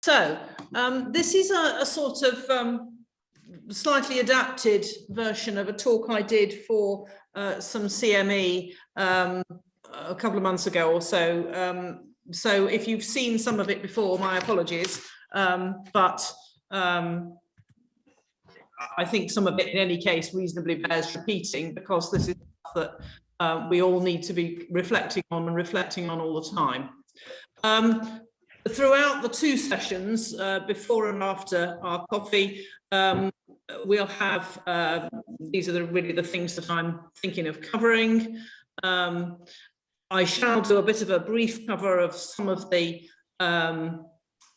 So this is a sort of slightly adapted version of a talk I did for some CME a couple of months ago or so. So if you've seen some of it before, my apologies. But I think some of it, in any case, reasonably bears repeating, because this is stuff that we all need to be reflecting on all the time. Throughout the two sessions, before and after our coffee, we'll have, these are really the things that I'm thinking of covering. I shall do a bit of a brief cover of some of the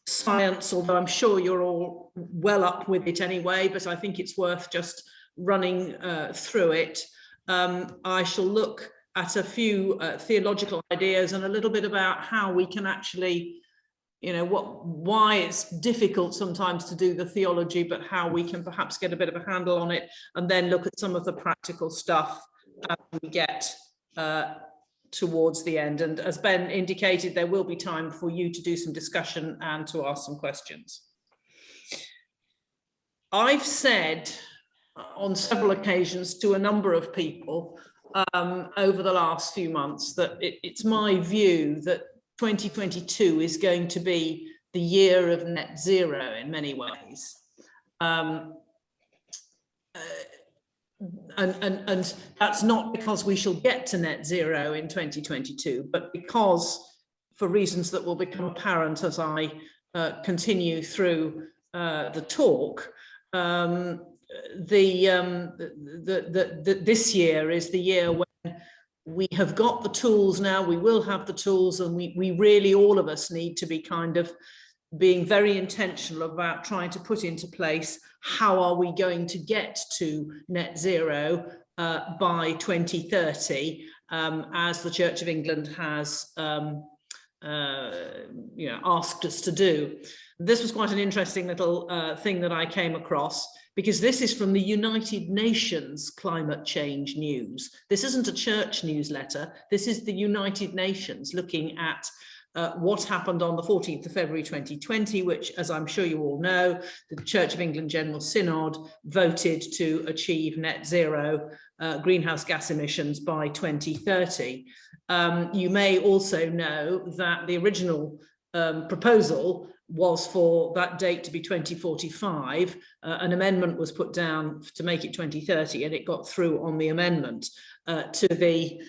science, although I'm sure you're all well up with it anyway, but I think it's worth just running through it. I shall look at a few theological ideas and a little bit about how we can actually, you know, why it's difficult sometimes to do the theology, but how we can perhaps get a bit of a handle on it, and then look at some of the practical stuff as we get towards the end. And as Ben indicated, there will be time for you to do some discussion and to ask some questions. I've said on several occasions to a number of people over the last few months that it's my view that 2022 is going to be the year of net zero in many ways. And that's not because we shall get to net zero in 2022, but because, for reasons that will become apparent as I continue through the talk, this year is the year when we have got the tools now, we will have the tools, and we really, all of us, need to be kind of being very intentional about trying to put into place how are we going to get to net zero by 2030, as the Church of England has asked us to do. This was quite an interesting little thing that I came across, because this is from the United Nations Climate Change News. This isn't a church newsletter. This is the United Nations looking at what happened on the 14th of February 2020, which, as I'm sure you all know, the Church of England General Synod voted to achieve net zero greenhouse gas emissions by 2030. You may also know that the original proposal was for that date to be 2045. An amendment was put down to make it 2030, and it got through on the amendment to the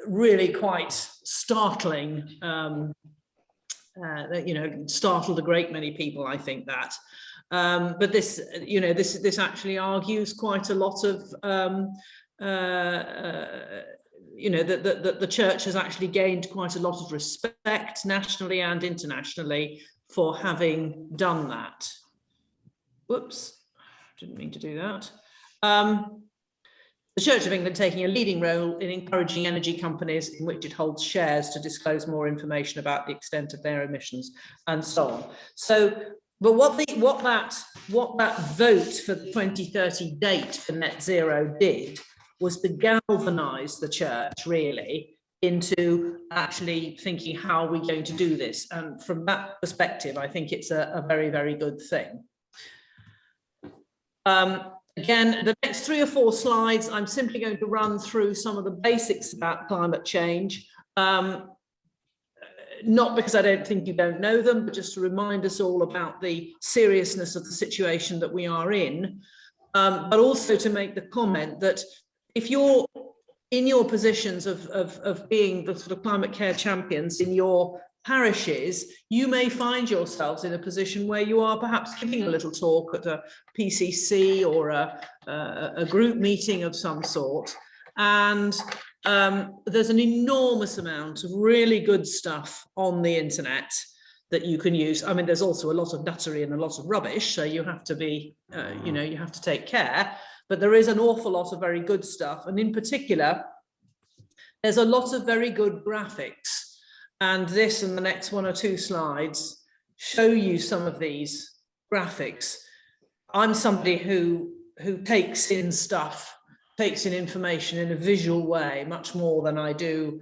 really quite startling, startled a great many people, I think, that. But this, this actually argues quite a lot of, that the church has actually gained quite a lot of respect nationally and internationally for having done that. Whoops, didn't mean to do that. The Church of England taking a leading role in encouraging energy companies in which it holds shares to disclose more information about the extent of their emissions and so on. So, but what that vote for the 2030 date for net zero did was to galvanise the church really into actually thinking, how are we going to do this? And from that perspective, I think it's a very, very good thing. Again, the next 3 or 4 slides, I'm simply going to run through some of the basics about climate change. Not because I don't think you don't know them, but just to remind us all about the seriousness of the situation that we are in. But also to make the comment that if you're in your positions of being the sort of climate care champions in your parishes, you may find yourselves in a position where you are perhaps giving a little talk at a PCC or a group meeting of some sort, and there's an enormous amount of really good stuff on the internet that you can use. I mean, there's also a lot of nuttery and a lot of rubbish, so you have to be, you have to take care, but there is an awful lot of very good stuff, and in particular, there's a lot of very good graphics. And this and the next 1 or 2 slides show you some of these graphics. I'm somebody who takes in stuff, takes in information in a visual way, much more than I do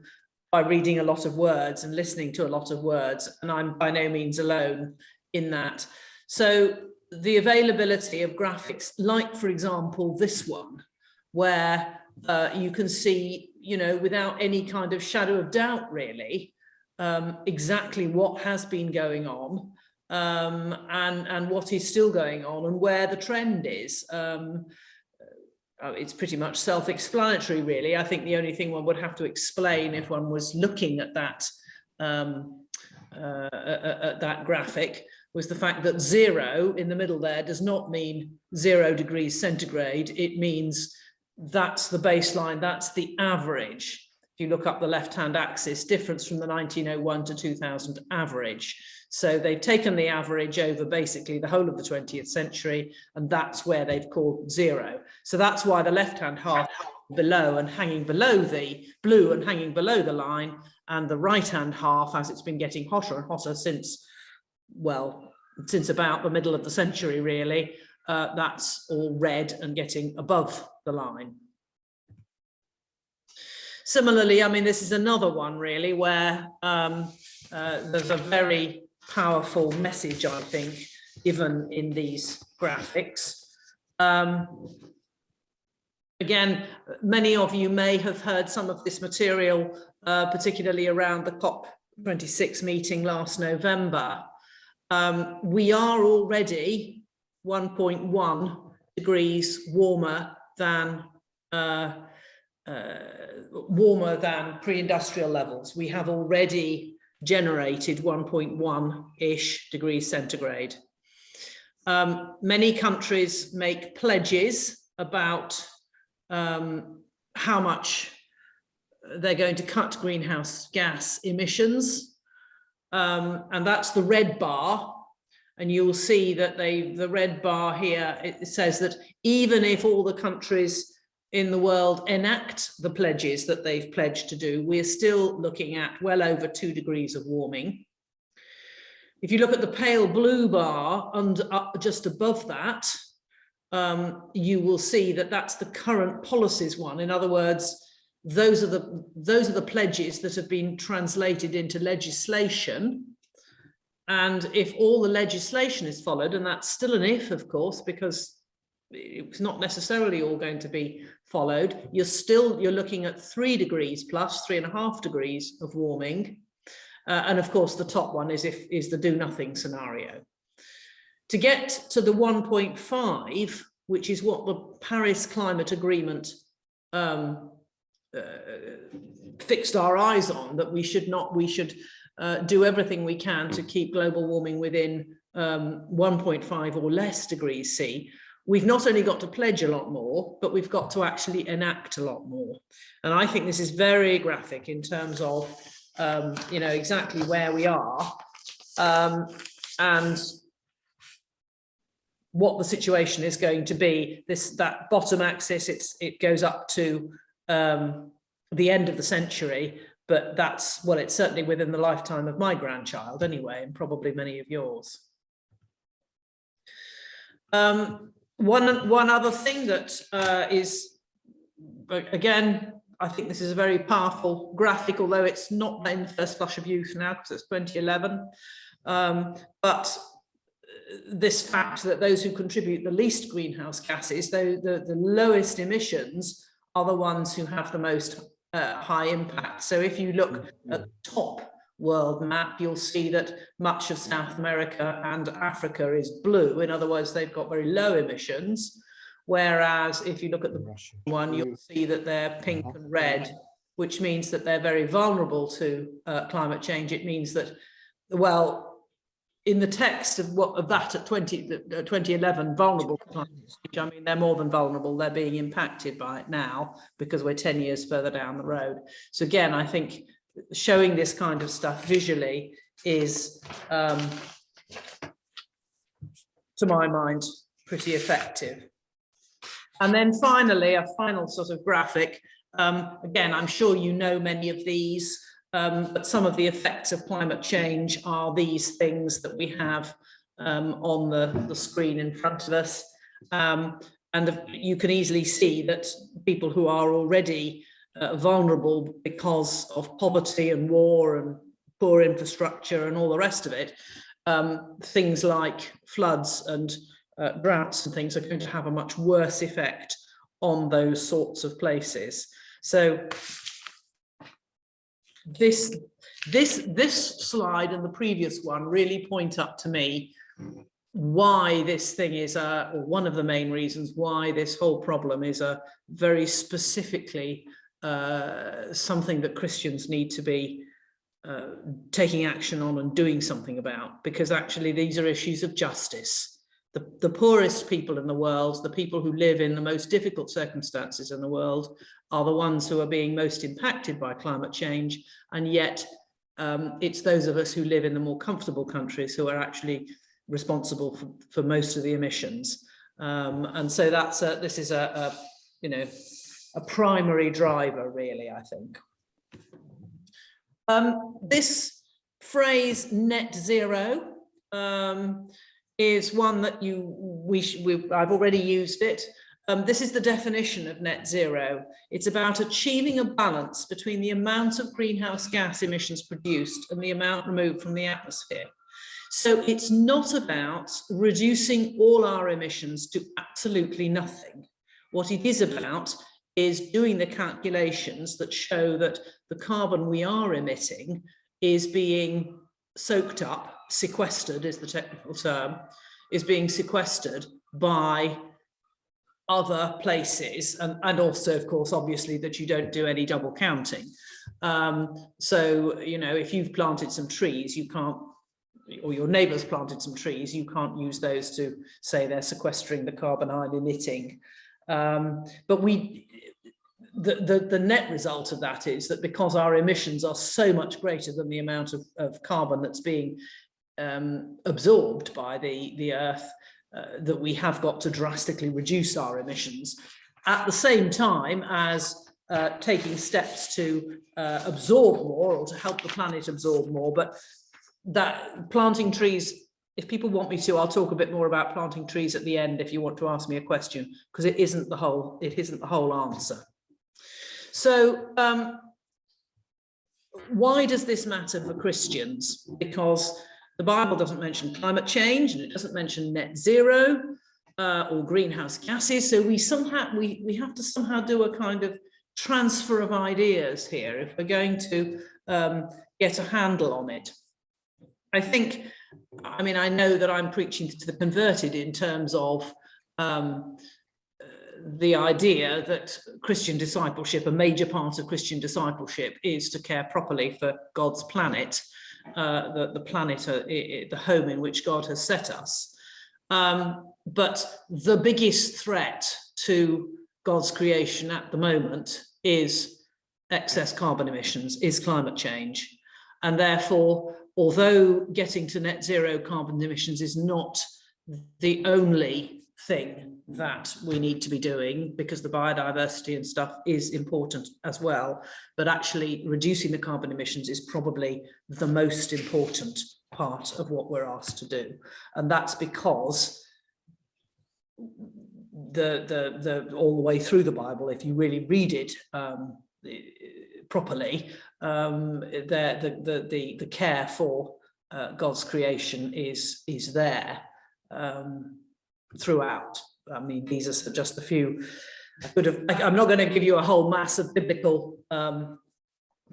by reading a lot of words and listening to a lot of words. And I'm by no means alone in that. So the availability of graphics, like, for example, this one, where you can see, you know, without any kind of shadow of doubt, really, exactly what has been going on, and what is still going on, and where the trend is. It's pretty much self-explanatory, really. I think the only thing one would have to explain if one was looking at that graphic was the fact that 0 in the middle there does not mean 0 degrees centigrade. It means that's the baseline, that's the average. If you look up the left-hand axis, difference from the 1901 to 2000 average. So they've taken the average over basically the whole of the 20th century, and that's where they've called 0. So that's why the left-hand half below and hanging below the blue and hanging below the line, and the right-hand half, as it's been getting hotter and hotter since, well, since about the middle of the century, really, that's all red and getting above the line. Similarly, I mean, this is another one really where there's a very powerful message, I think, given in these graphics. Again, many of you may have heard some of this material, particularly around the COP26 meeting last November. We are already 1.1 degrees warmer than pre-industrial levels. We have already generated 1.1-ish degrees centigrade. Many countries make pledges about how much they're going to cut greenhouse gas emissions, and that's the red bar. And you'll see that the red bar here, it says that even if all the countries in the world enact the pledges that they've pledged to do, we're still looking at well over 2 degrees of warming. If you look at the pale blue bar just above that, you will see that that's the current policies one. In other words, those are the pledges that have been translated into legislation. And if all the legislation is followed, and that's still an if, of course, because it's not necessarily all going to be followed, you're looking at 3 degrees plus 3.5 degrees of warming. And of course, the top one is the do nothing scenario. To get to the 1.5, which is what the Paris Climate Agreement fixed our eyes on, that we should do everything we can to keep global warming within 1.5 or less degrees C. We've not only got to pledge a lot more, but we've got to actually enact a lot more. And I think this is very graphic in terms of, you know, exactly where we are and what the situation is going to be. That bottom axis, it goes up to the end of the century, but that's, well, it's certainly within the lifetime of my grandchild anyway, and probably many of yours. One other thing that is, again, I think this is a very powerful graphic, although it's not in the first flush of youth now because it's 2011. But this fact that those who contribute the least greenhouse gases, the lowest emissions, are the ones who have the most high impact. So if you look at the top world map, you'll see that much of South America and Africa is blue. In other words, they've got very low emissions. Whereas if you look at the one, you'll see that they're pink and red, which means that they're very vulnerable to climate change. It means that, well, in the text of that at 2011, vulnerable to climate change, I mean, they're more than vulnerable, they're being impacted by it now because we're 10 years further down the road. So again, I think showing this kind of stuff visually is, to my mind, pretty effective. And then finally, a final sort of graphic. Again, I'm sure you know many of these, but some of the effects of climate change are these things that we have on the screen in front of us. And you can easily see that people who are already vulnerable because of poverty and war and poor infrastructure and all the rest of it, things like floods and droughts and things are going to have a much worse effect on those sorts of places. So this slide and the previous one really point up to me why this thing is or one of the main reasons why this whole problem is a very specifically something that Christians need to be taking action on and doing something about, because actually these are issues of justice. The poorest people in the world, the people who live in the most difficult circumstances in the world, are the ones who are being most impacted by climate change, and yet it's those of us who live in the more comfortable countries who are actually responsible for most of the emissions. And so that's this is a primary driver, really, I think. This phrase net zero is one that I've already used it. This is the definition of net zero. It's about achieving a balance between the amount of greenhouse gas emissions produced and the amount removed from the atmosphere. So it's not about reducing all our emissions to absolutely nothing. What it is about is doing the calculations that show that the carbon we are emitting is being soaked up, sequestered is the technical term, is being sequestered by other places, and also, of course, obviously, that you don't do any double counting. So, you know, if you've planted some trees, you can't, or your neighbours planted some trees, you can't use those to say they're sequestering the carbon I'm emitting. But the net result of that is that because our emissions are so much greater than the amount of carbon that's being absorbed by the earth, that we have got to drastically reduce our emissions at the same time as taking steps to absorb more, or to help the planet absorb more. But that planting trees, if people want me to, I'll talk a bit more about planting trees at the end if you want to ask me a question, because it isn't the whole answer. So why does this matter for Christians? Because the Bible doesn't mention climate change, and it doesn't mention net zero or greenhouse gases. So we have to somehow do a kind of transfer of ideas here if we're going to get a handle on it. I think, I mean, I know that I'm preaching to the converted in terms of the idea that Christian discipleship, a major part of Christian discipleship, is to care properly for God's planet, the planet, the home in which God has set us. But the biggest threat to God's creation at the moment is excess carbon emissions, is climate change. And therefore, although getting to net zero carbon emissions is not the only thing that we need to be doing, because the biodiversity and stuff is important as well, but actually reducing the carbon emissions is probably the most important part of what we're asked to do. And that's because all the way through the Bible, if you really read it properly, the care for God's creation is there throughout. I mean, these are just a few. I'm not going to give you a whole mass of biblical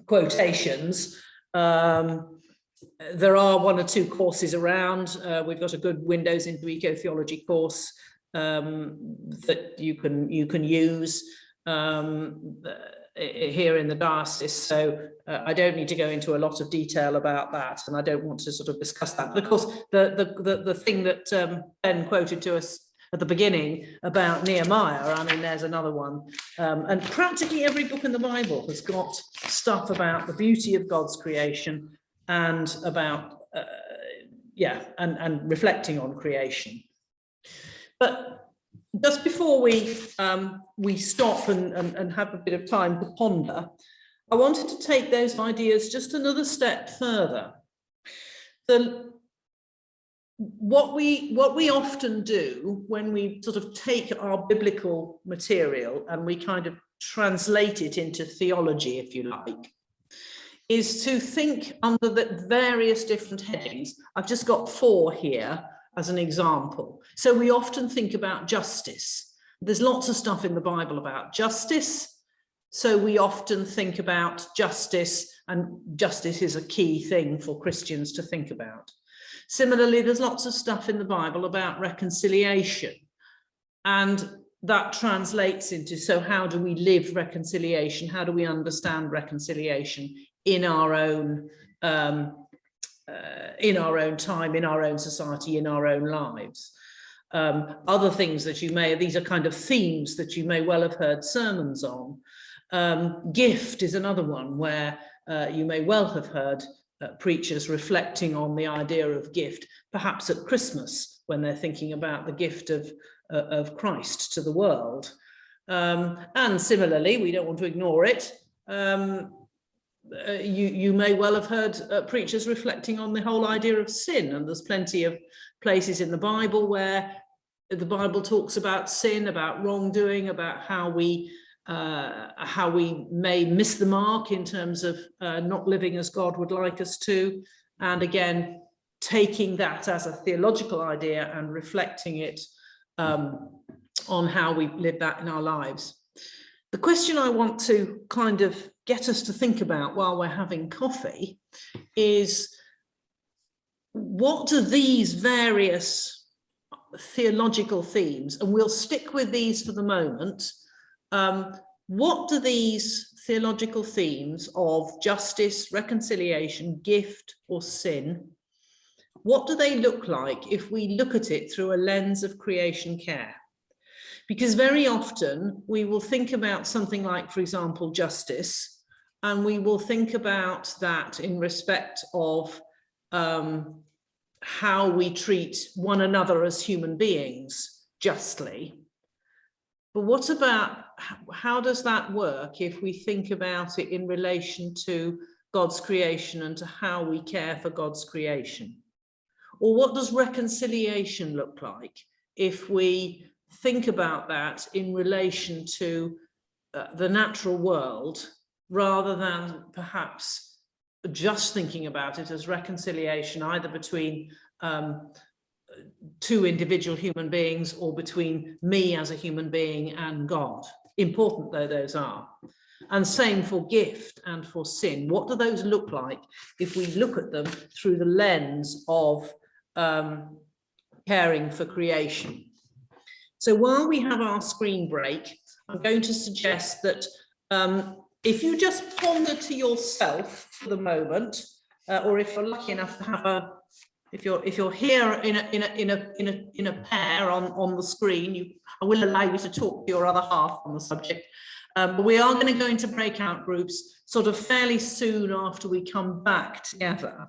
quotations. There are one or two courses around. We've got a good Windows into Eco-theology course that you can use here in the diocese, so I don't need to go into a lot of detail about that, and I don't want to sort of discuss that. But of course, the thing that Ben quoted to us at the beginning about Nehemiah, I mean, there's another one, and practically every book in the Bible has got stuff about the beauty of God's creation and about and reflecting on creation. But just before we stop and have a bit of time to ponder, I wanted to take those ideas just another step further. What we often do when we sort of take our biblical material and we kind of translate it into theology, if you like, is to think under the various different headings. I've just got 4 here as an example. So we often think about justice. There's lots of stuff in the Bible about justice. So we often think about justice, and justice is a key thing for Christians to think about. Similarly, there's lots of stuff in the Bible about reconciliation, and that translates into, so how do we live reconciliation? How do we understand reconciliation in our own time, in our own society, in our own lives? Other things that you may, these are kind of themes that you may well have heard sermons on. Gift is another one where you may well have heard preachers reflecting on the idea of gift, perhaps at Christmas when they're thinking about the gift of Christ to the world. And similarly, we don't want to ignore it, you may well have heard preachers reflecting on the whole idea of sin, and there's plenty of places in the Bible where the Bible talks about sin, about wrongdoing, about how we may miss the mark in terms of not living as God would like us to, and again taking that as a theological idea and reflecting it on how we live that in our lives. The question I want to kind of get us to think about while we're having coffee is, what do these various theological themes, and we'll stick with these for the moment, what do these theological themes of justice, reconciliation, gift, or sin, what do they look like if we look at it through a lens of creation care? Because very often we will think about something like, for example, justice, and we will think about that in respect of how we treat one another as human beings justly. But what about, how does that work if we think about it in relation to God's creation and to how we care for God's creation? Or what does reconciliation look like if we think about that in relation to the natural world, rather than perhaps just thinking about it as reconciliation either between two individual human beings or between me as a human being and God, important though those are. And same for gift and for sin. What do those look like if we look at them through the lens of caring for creation? So while we have our screen break, I'm going to suggest that if you just ponder to yourself for the moment, or if you're lucky enough to have a, if you're here in a pair on the screen, I will allow you to talk to your other half on the subject. But we are going to go into breakout groups sort of fairly soon after we come back together.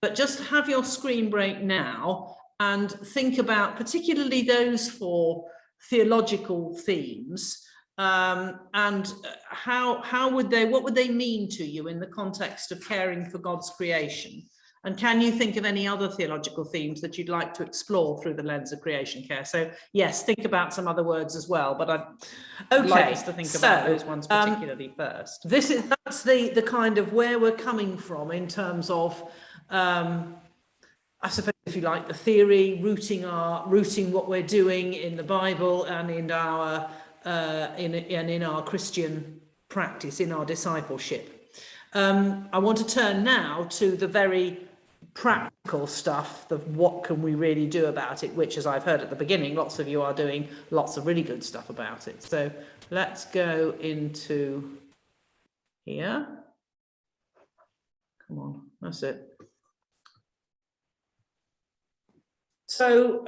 But just have your screen break now and think about particularly those 4 theological themes, and how would they, what would they mean to you in the context of caring for God's creation? And can you think of any other theological themes that you'd like to explore through the lens of creation care? So yes, think about some other words as well, but I'd like us to think about those ones particularly first. That's the kind of where we're coming from in terms of, I suppose, if you like, the theory, rooting what we're doing in the Bible and in our in our Christian practice, in our discipleship. I want to turn now to the very practical stuff of what can we really do about it, which, as I've heard at the beginning, lots of you are doing lots of really good stuff about it. So let's go into here. Come on, that's it. So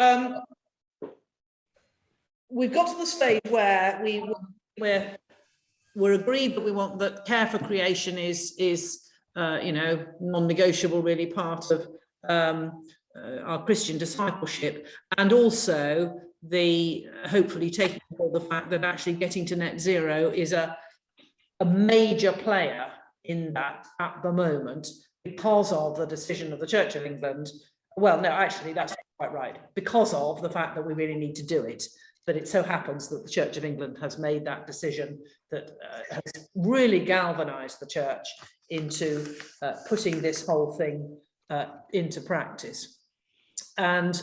we've got to the stage where we're agreed that we want that care for creation is you know, non-negotiable, really, part of our Christian discipleship, and also the hopefully taking on the fact that actually getting to net zero is a major player in that at the moment because of the decision of the Church of England. Well, no, actually, that's quite right. Because of the fact that we really need to do it. But it so happens that the Church of England has made that decision that has really galvanized the church into putting this whole thing into practice. And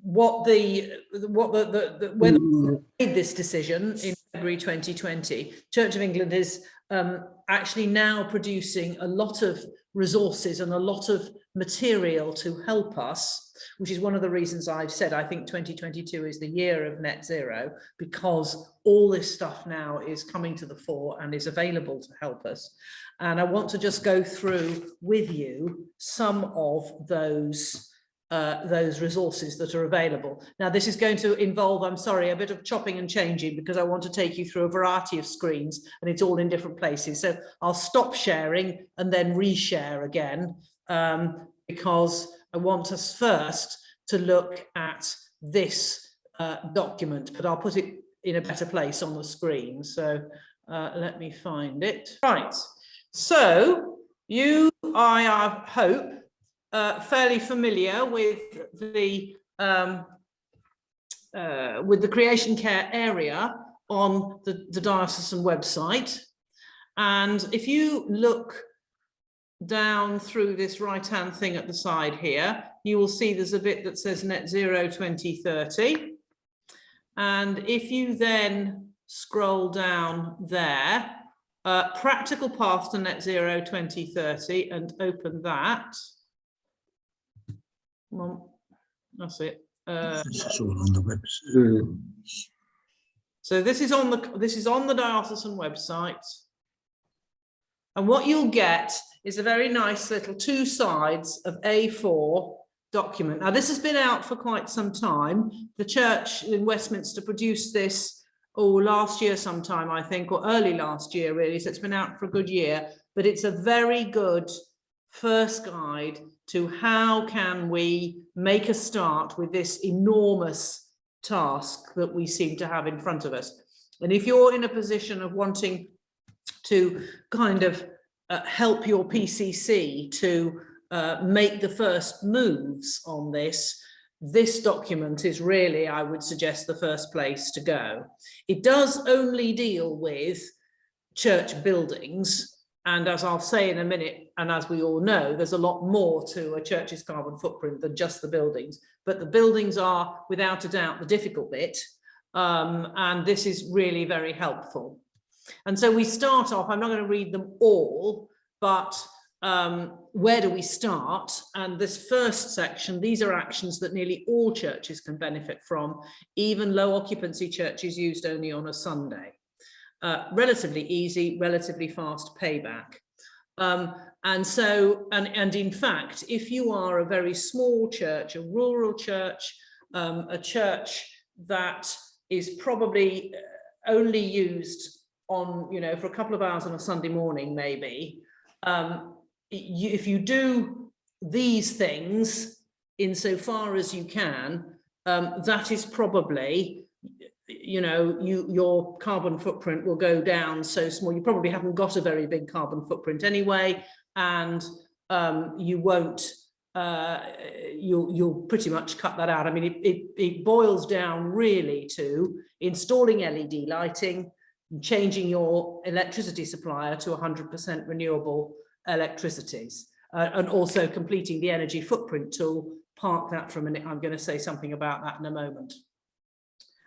when we made this decision in February 2020, Church of England is actually now producing a lot of resources and a lot of material to help us, which is one of the reasons I've said I think 2022 is the year of net zero, because all this stuff now is coming to the fore and is available to help us. And I want to just go through with you some of those resources that are available. Now, this is going to involve, I'm sorry, a bit of chopping and changing, because I want to take you through a variety of screens and it's all in different places. So I'll stop sharing and then reshare again, because I want us first to look at this document, but I'll put it in a better place on the screen. So let me find it. Right. So I hope, fairly familiar with the Creation Care area on the diocesan website. And if you look down through this right-hand thing at the side here, you will see there's a bit that says Net Zero 2030. And if you then scroll down there, Practical Path to Net Zero 2030, and open that. Well, that's it. It's all on the website. So this is on the diocesan website, and what you'll get is a very nice little 2 sides of A4 document. Now, this has been out for quite some time. The church in Westminster produced this last year sometime, I think, or early last year, really. So it's been out for a good year, but it's a very good first guide to how can we make a start with this enormous task that we seem to have in front of us. And if you're in a position of wanting to kind of help your PCC to make the first moves on this, this document is really, I would suggest, the first place to go. It does only deal with church buildings. And as I'll say in a minute, and as we all know, there's a lot more to a church's carbon footprint than just the buildings. But the buildings are, without a doubt, the difficult bit. And this is really very helpful. And so we start off, I'm not going to read them all, but where do we start? And this first section, these are actions that nearly all churches can benefit from, even low occupancy churches used only on a Sunday. Relatively easy, relatively fast payback. And in fact, if you are a very small church, a rural church, a church that is probably only used on, for a couple of hours on a Sunday morning, maybe, if you do these things insofar as you can, that is probably, your carbon footprint will go down so small. You probably haven't got a very big carbon footprint anyway, and you won't, you'll pretty much cut that out. I mean, it boils down really to installing LED lighting, changing your electricity supplier to 100% renewable electricities, and also completing the energy footprint tool. Park that for a minute. I'm going to say something about that in a moment.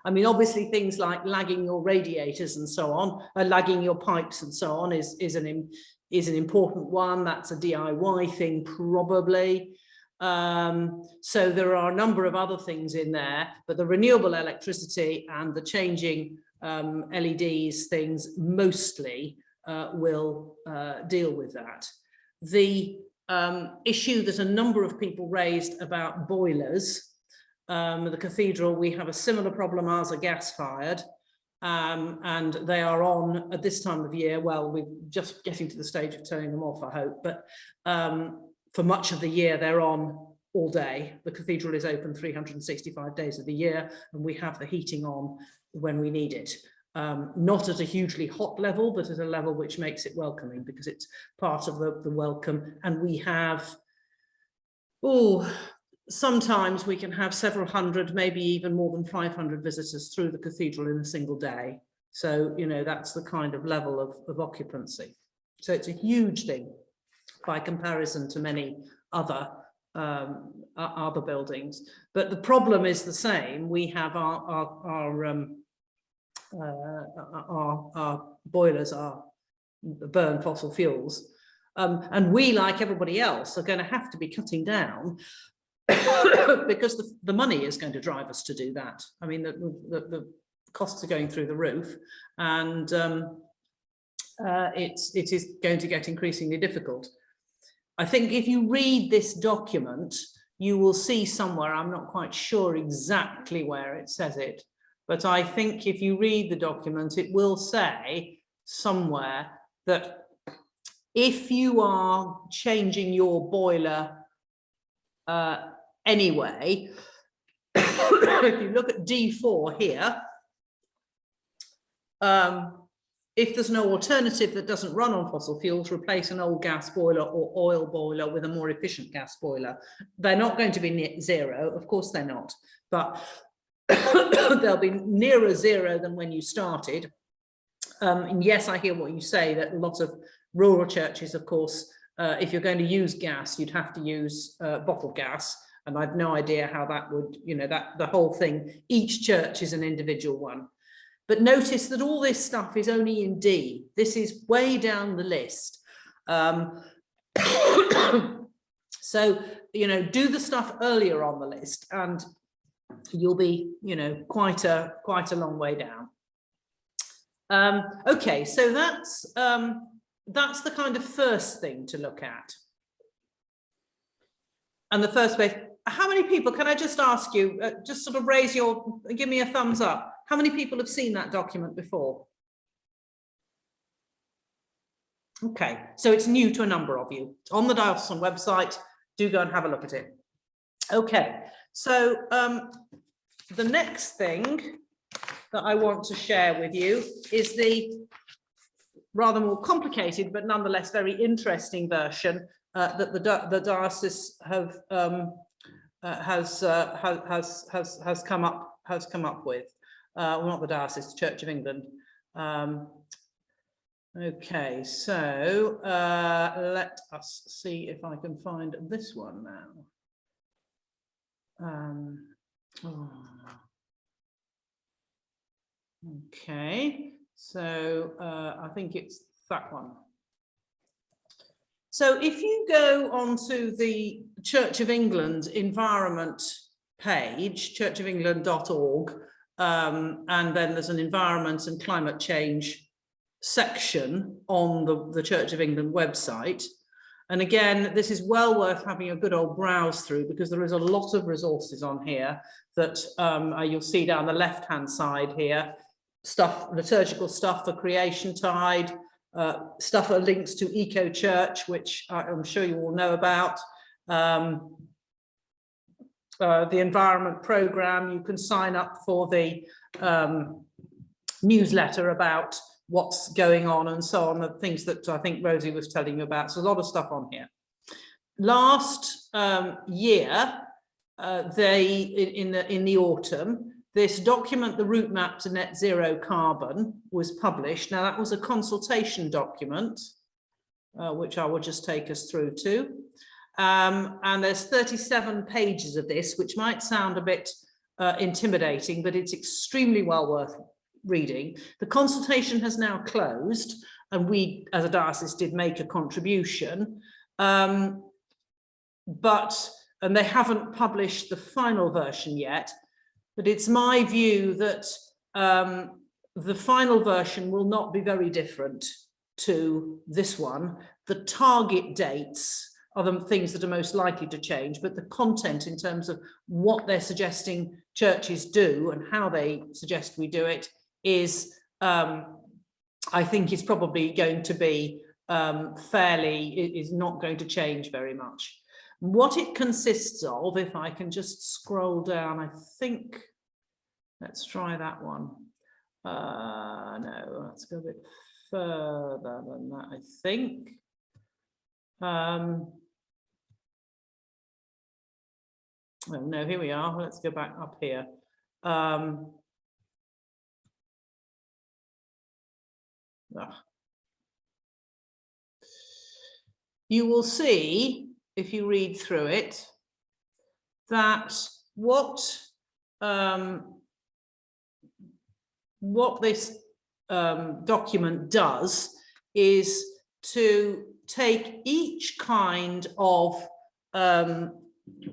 I mean, obviously things like lagging your radiators and so on, lagging your pipes and so on is an important one. That's a DIY thing probably. So there are a number of other things in there, but the renewable electricity and the changing LEDs things mostly will deal with that. The issue that a number of people raised about boilers, the cathedral, we have a similar problem. Ours are gas fired, and they are on at this time of year. Well, we're just getting to the stage of turning them off, I hope, but for much of the year they're on all day. The cathedral is open 365 days of the year, and we have the heating on when we need it. Not at a hugely hot level, but at a level which makes it welcoming, because it's part of the welcome. And we have, sometimes we can have several hundred, maybe even more than 500 visitors through the cathedral in a single day. So, you know, that's the kind of level of occupancy. So it's a huge thing by comparison to many other buildings. But the problem is the same. We have our boilers are burn fossil fuels. And we, like everybody else, are going to have to be cutting down because the money is going to drive us to do that. I mean, the costs are going through the roof, and it is going to get increasingly difficult. I think if you read this document, you will see somewhere, I'm not quite sure exactly where it says it, but I think if you read the document, it will say somewhere that if you are changing your boiler anyway, if you look at D4 here, if there's no alternative that doesn't run on fossil fuels, replace an old gas boiler or oil boiler with a more efficient gas boiler. They're not going to be near zero, of course they're not, but they'll be nearer zero than when you started. And yes, I hear what you say, that a lot of rural churches, of course, if you're going to use gas, you'd have to use bottled gas. And I've no idea how that would, you know, that the whole thing, each church is an individual one. But notice that all this stuff is only in D. This is way down the list. So, you know, do the stuff earlier on the list and you'll be, you know, quite a long way down. Okay, so that's the kind of first thing to look at. And the first place, how many people, can I just ask you, just sort of raise your, give me a thumbs up. How many people have seen that document before? Okay, so it's new to a number of you. It's on the Diocesan website, do go and have a look at it. Okay, so the next thing that I want to share with you is the rather more complicated but nonetheless very interesting version that the diocese has come up with. Well, not the diocese, the Church of England. Okay, so let us see if I can find this one now. Okay, so I think it's that one. So if you go onto the Church of England environment page, churchofengland.org, and then there's an environment and climate change section on the Church of England website. And again, this is well worth having a good old browse through because there is a lot of resources on here that you'll see down the left-hand side here. Stuff, liturgical stuff for Creation Tide, stuff that links to Eco Church, which I'm sure you all know about. The environment program, you can sign up for the newsletter about what's going on and so on, the things that I think Rosie was telling you about. So a lot of stuff on here. Last year, in the autumn, this document, the route map to net zero carbon, was published. Now that was a consultation document, which I will just take us through to. And there's 37 pages of this, which might sound a bit intimidating, but it's extremely well worth reading. The consultation has now closed, and we, as a diocese, did make a contribution. And they haven't published the final version yet. But it's my view that the final version will not be very different to this one. The target dates are the things that are most likely to change, but the content in terms of what they're suggesting churches do and how they suggest we do it is, I think, is probably going to be is not going to change very much. What it consists of, if I can just scroll down, I think, let's try that one. No, let's go a bit further than that, I think. Oh, no, here we are. Let's go back up here. You will see, if you read through it, that what this document does is to take each kind of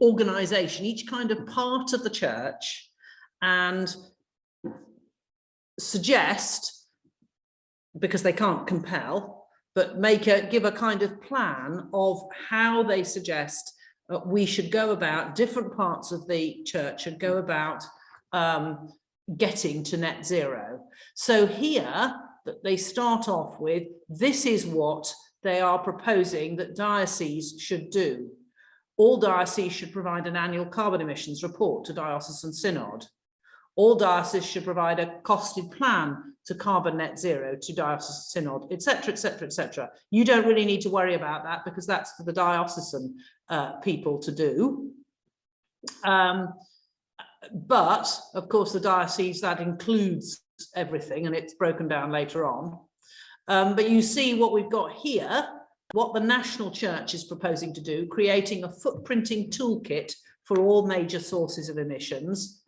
organization, each kind of part of the church, and suggest, because they can't compel, but give a kind of plan of how they suggest we should go about, different parts of the church should go about getting to net zero. So here that they start off with, this is what they are proposing that dioceses should do. All dioceses should provide an annual carbon emissions report to diocesan synod. All dioceses should provide a costed plan to carbon net zero to diocesan synod, etc., etc., etc. You don't really need to worry about that because that's for the diocesan people to do. But of course, the diocese, that includes everything, and it's broken down later on. But you see what we've got here, what the national church is proposing to do, creating a footprinting toolkit for all major sources of emissions.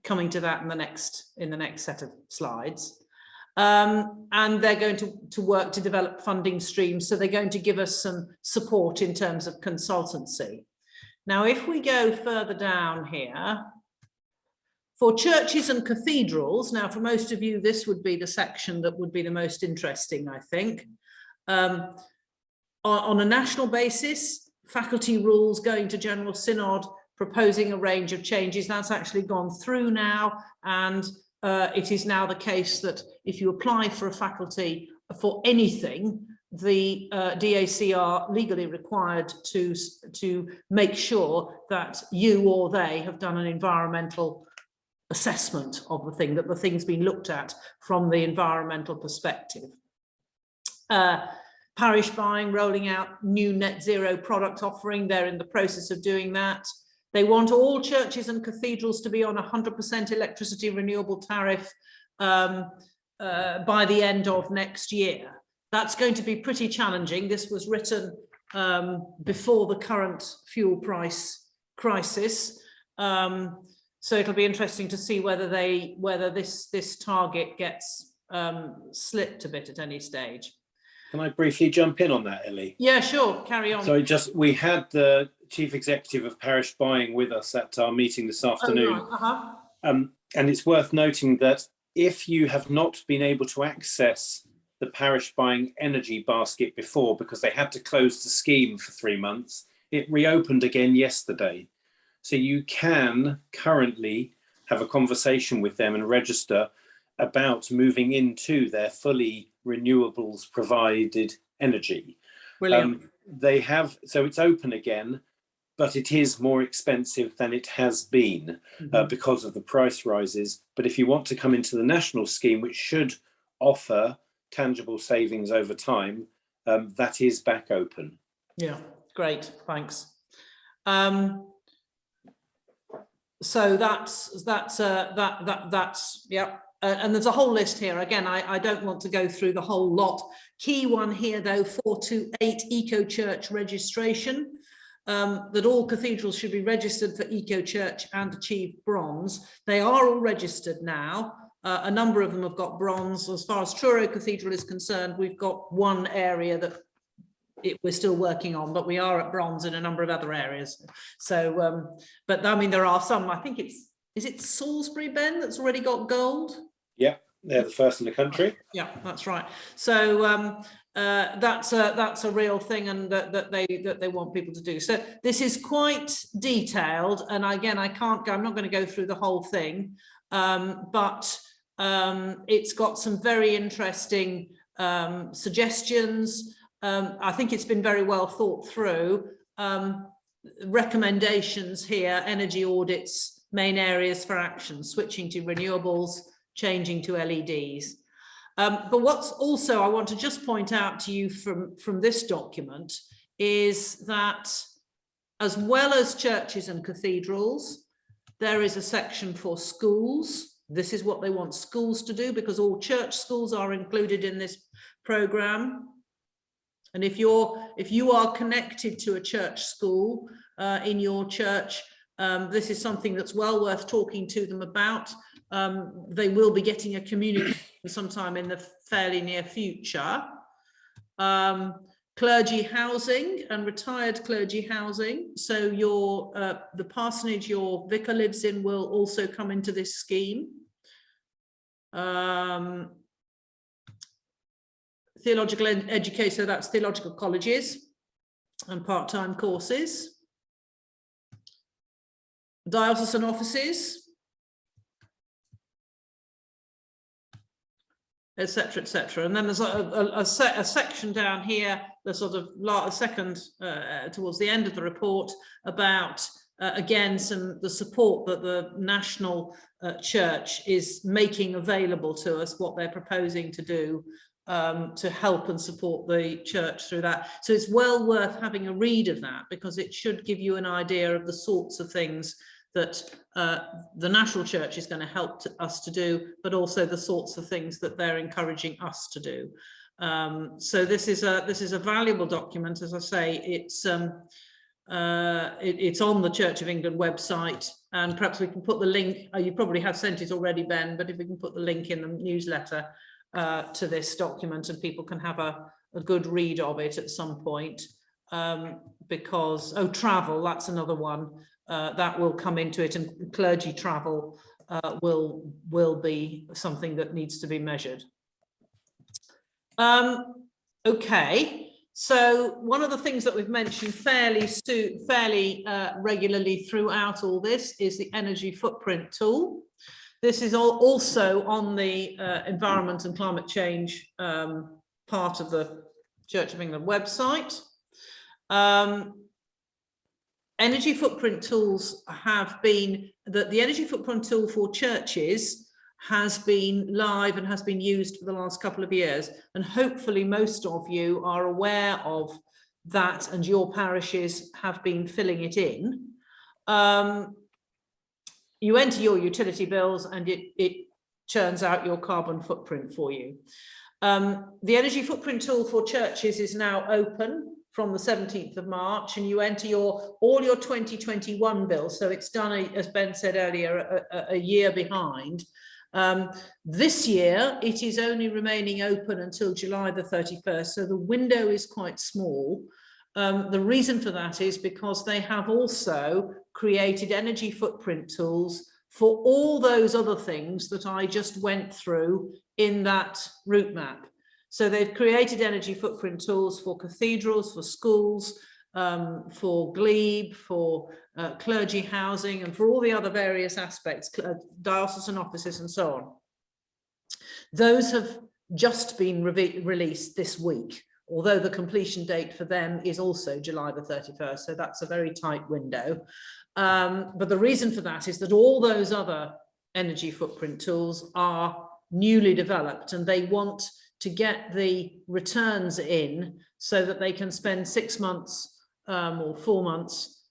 Coming to that in the next set of slides. And they're going to work to develop funding streams. So they're going to give us some support in terms of consultancy. Now, if we go further down here, for churches and cathedrals, now for most of you, this would be the section that would be the most interesting, I think. On a national basis, faculty rules going to General Synod, proposing a range of changes. That's actually gone through now, and it is now the case that if you apply for a faculty for anything, the DAC are legally required to make sure that you or they have done an environmental assessment of the thing, that the thing's been looked at from the environmental perspective. Parish buying, rolling out new net zero product offering, they're in the process of doing that. They want all churches and cathedrals to be on 100% electricity renewable tariff by the end of next year. That's going to be pretty challenging. This was written before the current fuel price crisis. So it'll be interesting to see whether this target gets slipped a bit at any stage. Can I briefly jump in on that, Ellie? Yeah, sure. Carry on. So we had the Chief Executive of Parish Buying with us at our meeting this afternoon. Oh, right. And it's worth noting that if you have not been able to access the Parish Buying energy basket before because they had to close the scheme for 3 months, it reopened again yesterday. So you can currently have a conversation with them and register about moving into their fully renewables provided energy. Brilliant. So it's open again, but it is more expensive than it has been because of the price rises. But if you want to come into the national scheme, which should offer tangible savings over time, that is back open. Yeah, great, thanks. So that's yeah. And there's a whole list here. Again, I don't want to go through the whole lot. Key one here, though, 428 Eco Church registration, that all cathedrals should be registered for Eco Church and achieve bronze. They are all registered now. A number of them have got bronze. As far as Truro Cathedral is concerned, we've got one area that we're still working on, but we are at bronze in a number of other areas. So, but I mean, there are some, I think is it Salisbury, Ben, that's already got gold? Yeah, they're the first in the country. Yeah, that's right. So that's a real thing, and that they want people to do. So this is quite detailed, and again, I'm not going to go through the whole thing, but it's got some very interesting suggestions. I think it's been very well thought through. Recommendations here: energy audits, main areas for action, switching to renewables, changing to LEDs. But what's also I want to just point out to you from this document is that as well as churches and cathedrals, there is a section for schools. This is what they want schools to do, because all church schools are included in this program. And if you are connected to a church school in your church, this is something that's well worth talking to them about. They will be getting a communication sometime in the fairly near future. Clergy housing and retired clergy housing. So the parsonage your vicar lives in will also come into this scheme. Theological education, so that's theological colleges and part-time courses. Diocesan offices, etc., etc. And then there's a section down here, the sort of second towards the end of the report, about again the support that the national church is making available to us, what they're proposing to do to help and support the church through that. So it's well worth having a read of that, because it should give you an idea of the sorts of things that the national church is going to help us to do, but also the sorts of things that they're encouraging us to do. So this is a valuable document. As I say, it's on the Church of England website, and perhaps we can put the link. You probably have sent it already, Ben, but if we can put the link in the newsletter to this document, and people can have a good read of it at some point, because travel, that's another one that will come into it, and clergy travel will be something that needs to be measured. Okay, so one of the things that we've mentioned fairly regularly throughout all this is the energy footprint tool. This is also on the environment and climate change part of the Church of England website. Energy footprint tools have been, the energy footprint tool for churches has been live and has been used for the last couple of years. And hopefully most of you are aware of that, and your parishes have been filling it in. You enter your utility bills and it churns out your carbon footprint for you. The energy footprint tool for churches is now open from the 17th of March, and you enter all your 2021 bills. So it's done, as Ben said earlier, a year behind. This year, it is only remaining open until July the 31st. So the window is quite small. The reason for that is because they have also created energy footprint tools for all those other things that I just went through in that route map. So they've created energy footprint tools for cathedrals, for schools, for glebe, for clergy housing, and for all the other various aspects, diocesan offices and so on. Those have just been released this week, although the completion date for them is also July the 31st, so that's a very tight window. But the reason for that is that all those other energy footprint tools are newly developed, and they want to get the returns in so that they can spend 6 months or 4 months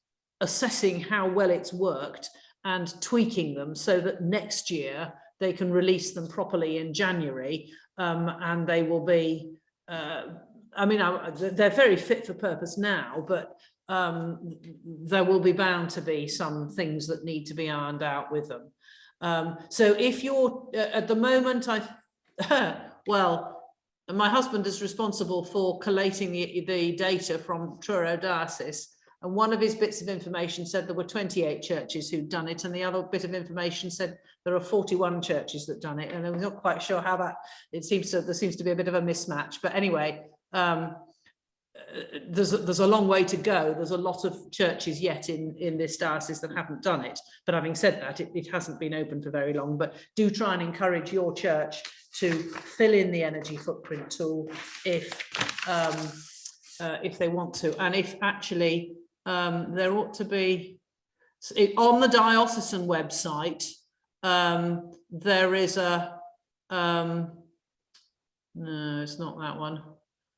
assessing how well it's worked and tweaking them so that next year they can release them properly in January, and they will be, they're very fit for purpose now, but there will be bound to be some things that need to be ironed out with them. So if you're at the moment, well, my husband is responsible for collating the data from Truro Diocese, and one of his bits of information said there were 28 churches who'd done it, and the other bit of information said there are 41 churches that done it, and I'm not quite sure how that, there seems to be a bit of a mismatch, but anyway, there's a long way to go. There's a lot of churches yet in this diocese that haven't done it, but having said that, it hasn't been open for very long. But do try and encourage your church to fill in the energy footprint tool if they want to, and if actually there ought to be on the diocesan website. There is a no, it's not that one.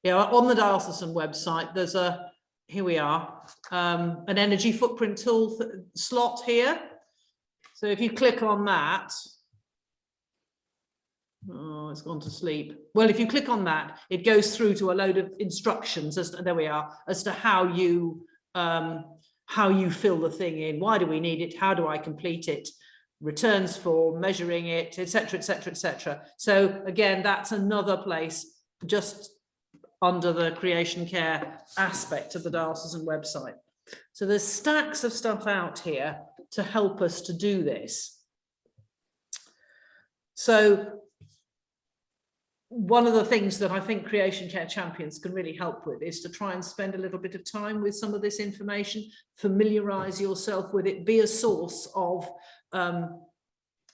Yeah, on the diocesan website, there's a, here we are, an energy footprint tool slot here. So if you click on that, Oh, it's gone to sleep. Well, if you click on that, it goes through to a load of instructions as to, there we are, as to how you fill the thing in. Why do we need it? How do I complete it? Returns for measuring it, etc., etc., etc. So again, that's another place just under the creation care aspect of the diocesan website. So there's stacks of stuff out here to help us to do this. So one of the things that I think Creation Care Champions can really help with is to try and spend a little bit of time with some of this information, familiarize yourself with it, be a source of,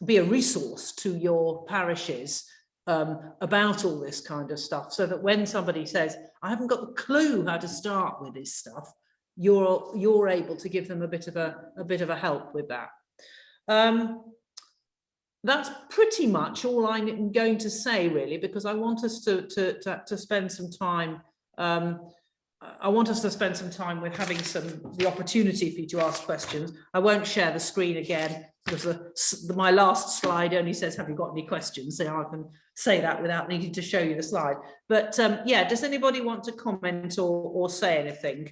be a resource to your parishes about all this kind of stuff, so that when somebody says, I haven't got the clue how to start with this stuff, you're able to give them a bit of a help with that. That's pretty much all I'm going to say, really, because I want us to spend some time. I want us to spend some time with having the opportunity for you to ask questions. I won't share the screen again because my last slide only says, "Have you got any questions?" So I can say that without needing to show you the slide. But yeah, does anybody want to comment or say anything?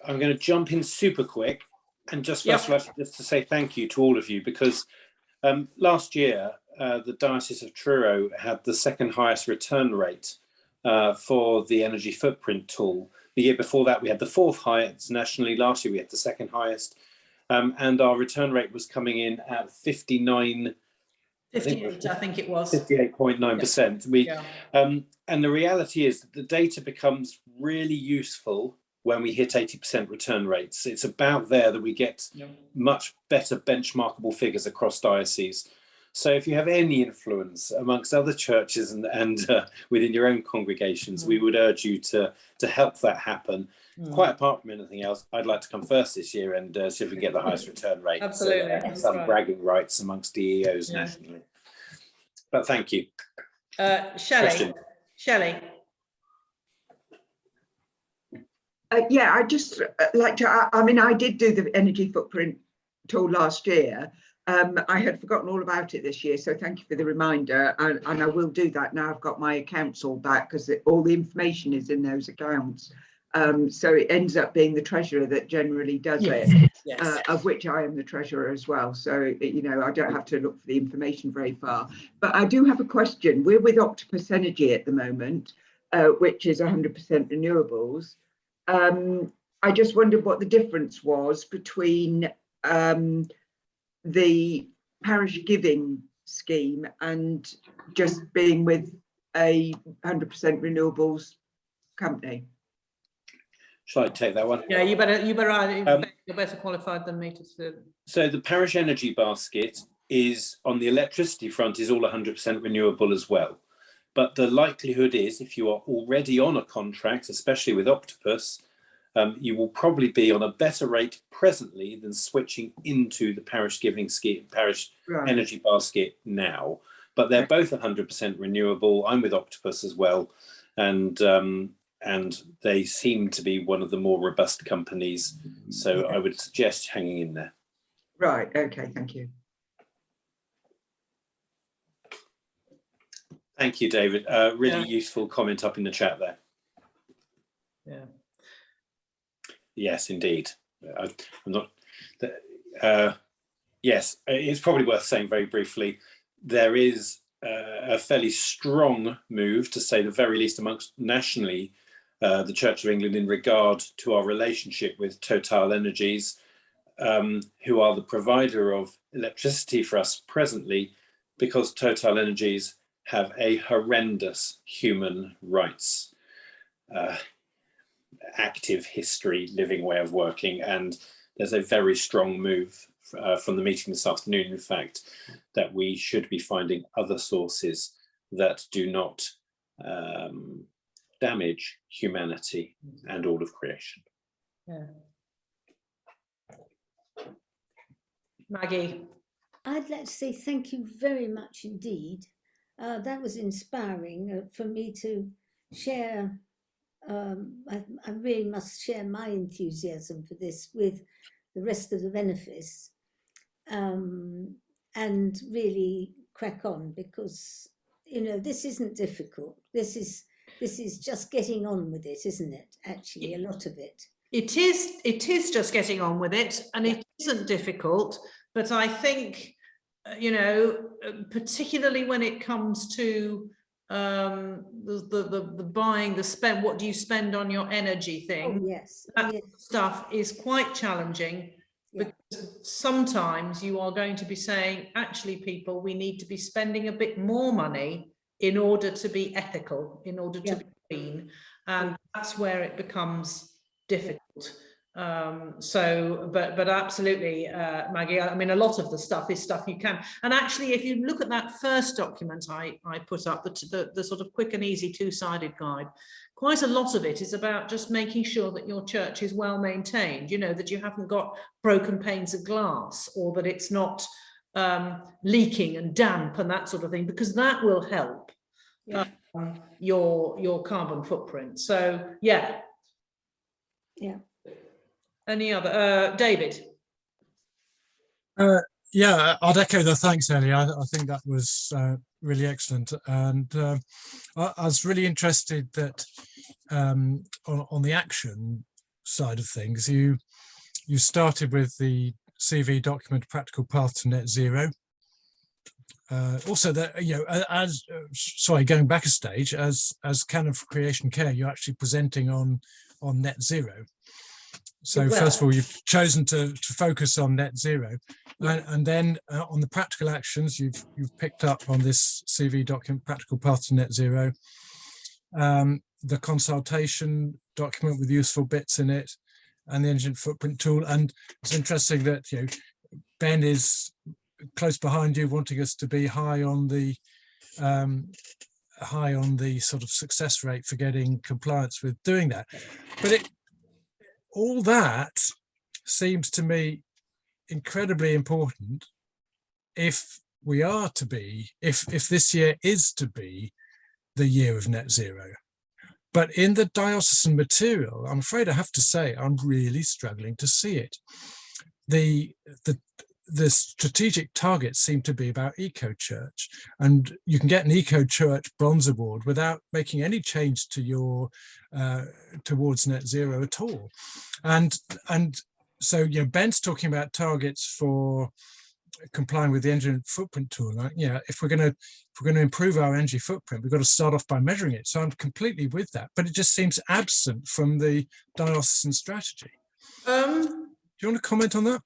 I'm going to jump in super quick and just first of all, just to say thank you to all of you, because last year, the Diocese of Truro had the second highest return rate for the energy footprint tool. The year before that, we had the fourth highest nationally. Last year, we had the second highest. And our return rate was coming in at 58, I think it was. 58.9%. And the reality is that the data becomes really useful when we hit 80% return rates. It's about there that we get much better benchmarkable figures across dioceses. So if you have any influence amongst other churches and within your own congregations, we would urge you to help that happen. Quite apart from anything else, I'd like to come first this year and see if we can get the highest return rate. Absolutely. So some bragging rights amongst DEOs nationally. But thank you. Shelley. Yeah, I just like to, I mean, I did do the energy footprint tool last year. I had forgotten all about it this year, so thank you for the reminder. And I will do that now. I've got my accounts all back because all the information is in those accounts. So it ends up being the treasurer that generally does it, of which I am the treasurer as well. So, you know, I don't have to look for the information very far. But I do have a question. We're with Octopus Energy at the moment, which is 100% renewables. I just wondered what the difference was between the parish giving scheme and just being with a 100% renewables company. Shall I take that one? Yeah, you're better qualified than me to say. So the parish energy basket is, on the electricity front, is all 100% renewable as well. But the likelihood is, if you are already on a contract, especially with Octopus, you will probably be on a better rate presently than switching into the parish giving scheme, parish energy basket now. But they're both 100% renewable. I'm with Octopus as well, and they seem to be one of the more robust companies. So I would suggest hanging in there. Right. Okay. Thank you. Thank you, David. Really useful comment up in the chat there. Yeah. Yes, indeed. I'm not. Yes, it's probably worth saying very briefly. There is a fairly strong move, to say the very least, amongst nationally the Church of England in regard to our relationship with Total Energies, who are the provider of electricity for us presently, because Total Energies have a horrendous human rights active history, living way of working, and there's a very strong move from the meeting this afternoon, in fact, that we should be finding other sources that do not damage humanity and all of creation. Yeah. Maggie. I'd like to say thank you very much indeed. That was inspiring for me to share. I really must share my enthusiasm for this with the rest of the benefice, and really crack on, because this isn't difficult. This is just getting on with it, isn't it? Actually, a lot of it. It is just getting on with it, and it isn't difficult, but I think, particularly when it comes to the buying, the spend, what do you spend on your energy thing? Oh, yes. That Yes. stuff is quite challenging, Yeah. because sometimes you are going to be saying, actually, people, we need to be spending a bit more money in order to be ethical, in order to Yeah. be green, and that's where it becomes difficult. But absolutely, Maggie, I mean, a lot of the stuff is stuff you can, and actually, if you look at that first document I put up, the sort of quick and easy two-sided guide, quite a lot of it is about just making sure that your church is well maintained, that you haven't got broken panes of glass, or that it's not leaking and damp and that sort of thing, because that will help your carbon footprint. So yeah. Any other, David? Yeah, I'd echo the thanks, Ellie. I think that was really excellent, and I was really interested that on the action side of things, you started with the CV document, Practical Path to Net Zero. Also, that going back a stage, as Canon for Creation Care, you're actually presenting on net zero. So first of all, you've chosen to focus on net zero, and then on the practical actions, you've picked up on this CV document, Practical Path to Net Zero, the consultation document with useful bits in it, and the engine footprint tool. And it's interesting that Ben is close behind you, wanting us to be high on the sort of success rate for getting compliance with doing that. But all that seems to me incredibly important if we are to be, if this year is to be the year of net zero. But in the diocesan material, I'm afraid I have to say, I'm really struggling to see it. The strategic targets seem to be about eco-church, and you can get an eco-church bronze award without making any change to your towards net zero at all. And so Ben's talking about targets for complying with the engine footprint tool. If we're going to improve our energy footprint, we've got to start off by measuring it. So I'm completely with that, but it just seems absent from the diocesan strategy. Do you want to comment on that?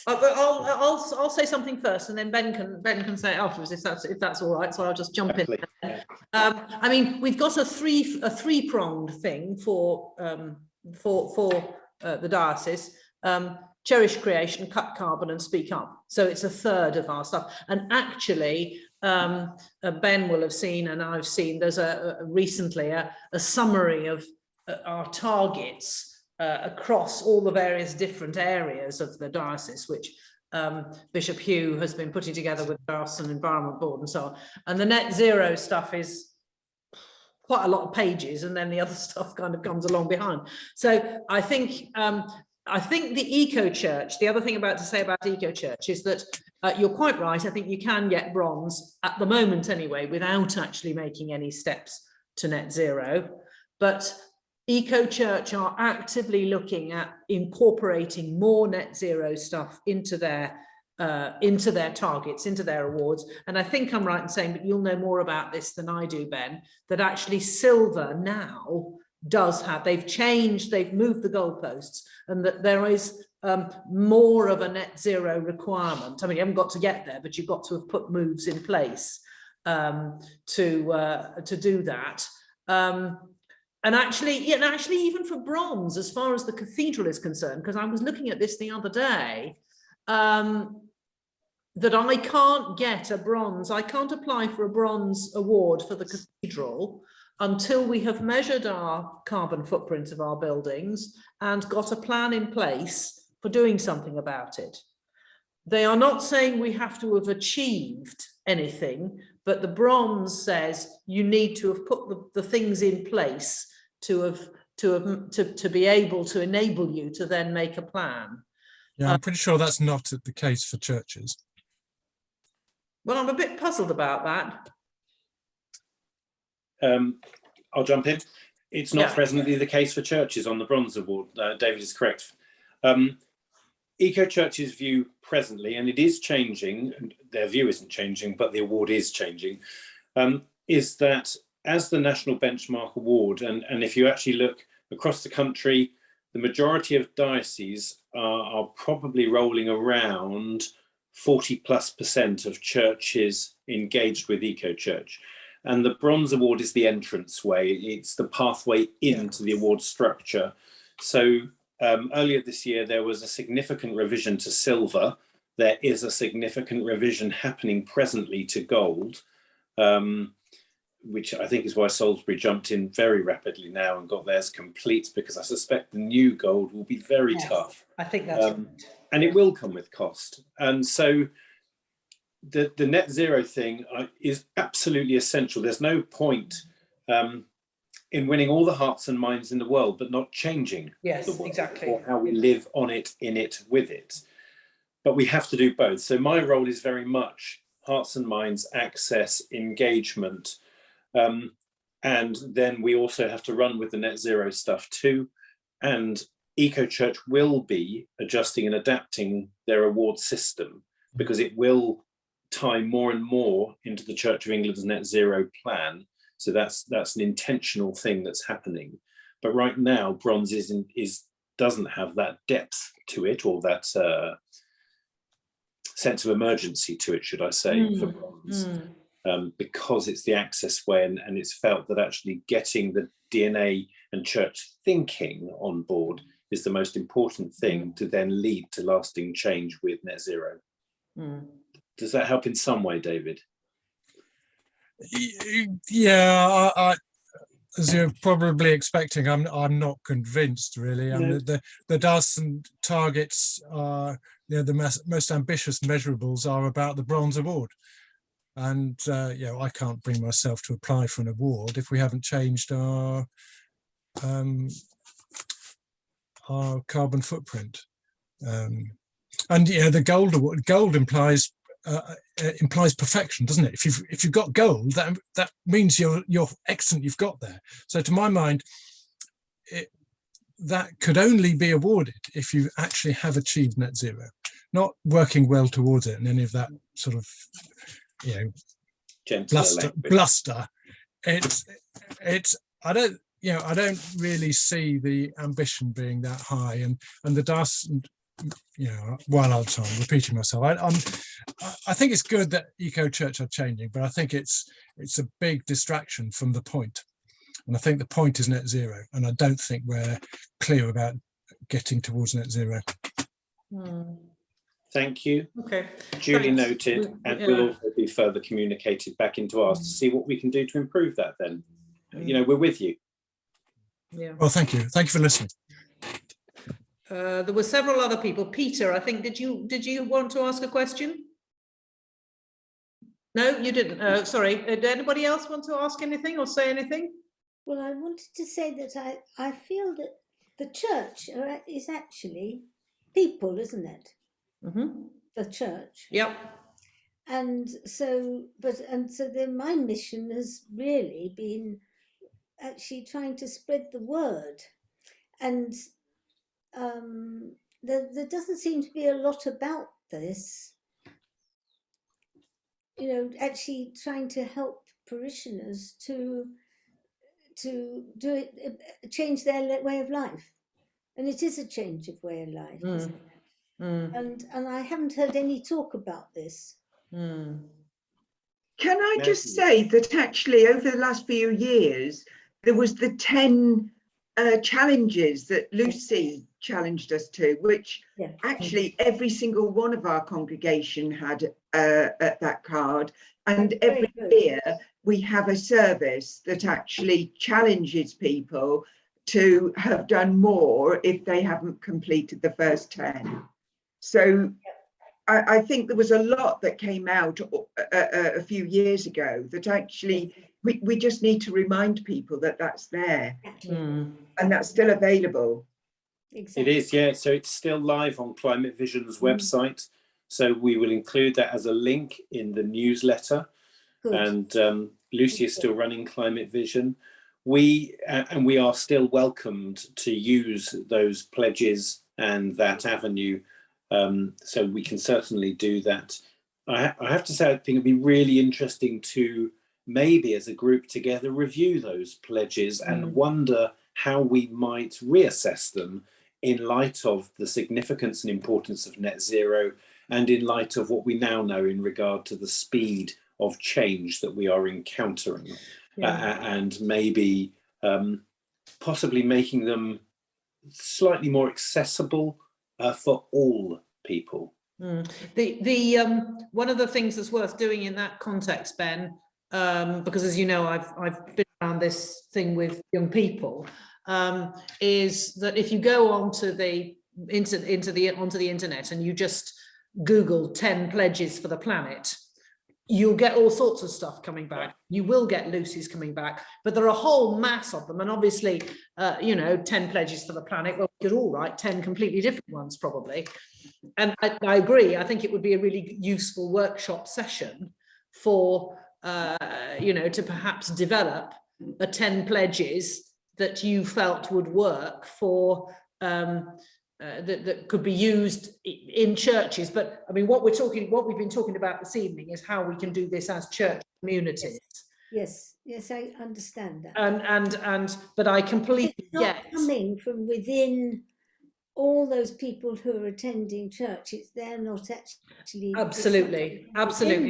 I'll say something first, and then Ben can say it afterwards, if that's all right. So I'll just jump in. I mean, we've got a three-pronged thing for the diocese: cherish creation, cut carbon, and speak up. So it's a third of our stuff. And actually, Ben will have seen, and I've seen, there's recently a summary of our targets across all the various different areas of the diocese, which Bishop Hugh has been putting together with the Diocesan Environment Board and so on. And the net zero stuff is quite a lot of pages, and then the other stuff kind of comes along behind. So I think the eco-church, the other thing to say about eco-church is that you're quite right. I think you can get bronze at the moment anyway, without actually making any steps to net zero. But eco-church are actively looking at incorporating more net zero stuff into their targets, into their awards. And I think I'm right in saying, but you'll know more about this than I do, Ben, that actually silver now does have, they've moved the goalposts, and that there is more of a net zero requirement. I mean, you haven't got to get there, but you've got to have put moves in place to do that. And actually, even for bronze, as far as the cathedral is concerned, because I was looking at this the other day, that I can't get a bronze, I can't apply for a bronze award for the cathedral until we have measured our carbon footprint of our buildings and got a plan in place for doing something about it. They are not saying we have to have achieved anything, but the bronze says you need to have put the things in place to be able to enable you to then make a plan. Yeah, I'm pretty sure that's not the case for churches. Well, I'm a bit puzzled about that. I'll jump in. It's not Yeah. presently the case for churches on the Bronze Award. David is correct. Eco Church's view presently, and it is changing, and their view isn't changing, but the award is changing, is that as the National Benchmark Award, and if you actually look across the country, the majority of dioceses are probably rolling around 40+% of churches engaged with Eco Church. And the Bronze Award is the entrance way. It's the pathway into the award structure. So earlier this year, there was a significant revision to silver. There is a significant revision happening presently to gold, which I think is why Salisbury jumped in very rapidly now and got theirs complete, because I suspect the new gold will be very tough. I think that's right. And it will come with cost. And so the net zero thing is absolutely essential. There's no point in winning all the hearts and minds in the world, but not changing Yes, the world exactly. or how we live on it, in it, with it. But we have to do both. So my role is very much hearts and minds, access, engagement. And then we also have to run with the net zero stuff too. And Eco Church will be adjusting and adapting their award system, because it will tie more and more into the Church of England's net zero plan. So that's an intentional thing that's happening. But right now, bronze doesn't have that depth to it, or that sense of emergency to it, should I say, for bronze. Because it's the access way, and it's felt that actually getting the DNA and church thinking on board is the most important thing to then lead to lasting change with net zero. Does that help in some way, David? Yeah, as you're probably expecting, I'm not convinced really. I mean, the Darson targets are, the most ambitious measurables are about the Bronze Award. And I can't bring myself to apply for an award if we haven't changed our carbon footprint. And the gold implies perfection, doesn't it? If you've got gold, that means you're excellent. You've got there. So to my mind, that could only be awarded if you actually have achieved net zero, not working well towards it and any of that sort of bluster. I don't really see the ambition being that high, and the Darson, while I'm repeating myself, I think it's good that Eco Church are changing, but I think it's a big distraction from the point. And I think the point is net zero, and I don't think we're clear about getting towards net zero. Thank you. Okay. Duly Thanks. noted, and will also be further communicated back into us to see what we can do to improve that then. We're with you. Yeah. Well, thank you. Thank you for listening. There were several other people. Peter, I think, did you want to ask a question? No, you didn't. Sorry. Did anybody else want to ask anything or say anything? Well, I wanted to say that I feel that the church is actually people, isn't it? The church. Yep. And so then my mission has really been actually trying to spread the word, and there doesn't seem to be a lot about this. Actually trying to help parishioners to do it, change their way of life, and it is a change of way of life, isn't it? And I haven't heard any talk about this. Can I just say that actually over the last few years, there was the 10 challenges that Lucy challenged us to, which actually every single one of our congregation had at that card. And every year we have a service that actually challenges people to have done more if they haven't completed the first 10. So I think there was a lot that came out a few years ago that actually we just need to remind people that that's there and that's still available. Exactly. It is, yeah. So it's still live on Climate Vision's website. So we will include that as a link in the newsletter. Good. And Lucy is still running Climate Vision. We are still welcomed to use those pledges and that avenue, so we can certainly do that. I have to say, I think it'd be really interesting to maybe as a group together review those pledges and wonder how we might reassess them in light of the significance and importance of net zero, and in light of what we now know in regard to the speed of change that we are encountering, and maybe possibly making them slightly more accessible for all people. One of the things that's worth doing in that context, Ben, because as you know, I've been around this thing with young people, is that if you go onto the internet and you just Google 10 pledges for the planet, you'll get all sorts of stuff coming back. You will get Lucy's coming back, but there are a whole mass of them. And obviously, 10 pledges for the planet, well, we could all write 10 completely different ones probably. And I agree, I think it would be a really useful workshop session for, to perhaps develop a 10 pledges that you felt would work for, that could be used in churches. But I mean, what we've been talking about this evening is how we can do this as church communities. Yes, I understand that. But I completely it's not coming from within all those people who are attending churches. They're not actually absolutely.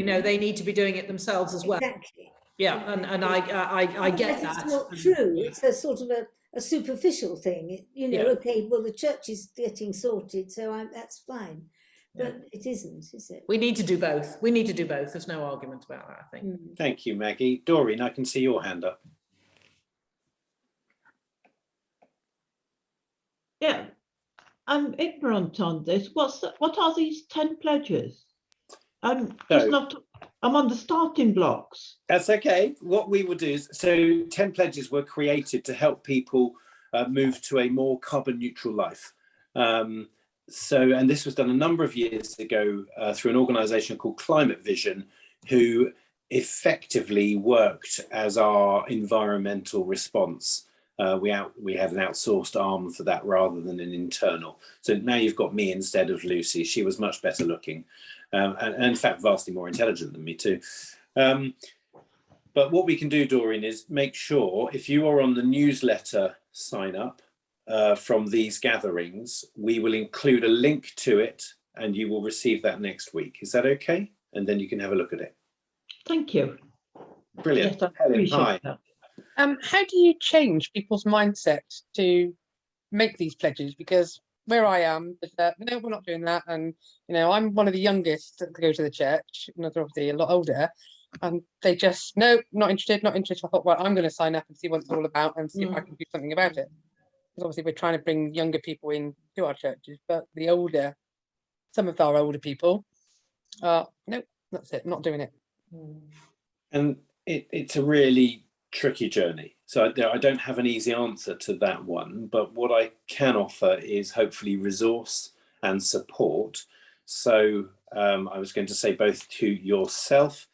No, they need to be doing it themselves as well. Exactly. Yeah, exactly. and I get that. It's not true. It's a sort of a superficial thing. Okay, well, the church is getting sorted, so that's fine. But it isn't, is it? We need to do both. There's no argument about that, I think. Thank you, Maggie. Doreen, I can see your hand up. Yeah, I'm ignorant on this. What are these 10 pledges? I'm on the starting blocks. That's okay. What we will do is, so 10 pledges were created to help people move to a more carbon neutral life. And this was done a number of years ago through an organisation called Climate Vision, who effectively worked as our environmental response. We had an outsourced arm for that rather than an internal. So now you've got me instead of Lucy. She was much better looking, and in fact vastly more intelligent than me too. But what we can do, Doreen, is make sure if you are on the newsletter sign up from these gatherings, we will include a link to it and you will receive that next week. Is that okay? And then you can have a look at it. Thank you. Brilliant. Yes, I Helen, hi. that. How do you change people's mindset to make these pledges? Because where I am, is that no, we're not doing that. And I'm one of the youngest to go to the church, and they're obviously a lot older. And they just, no, not interested. I thought, well, I'm going to sign up and see what it's all about and see if I can do something about it. Because obviously we're trying to bring younger people in to our churches, but some of our older people, no, that's it, not doing it. And it's a really tricky journey. So I don't have an easy answer to that one, but what I can offer is hopefully resource and support. So I was going to say both to yourself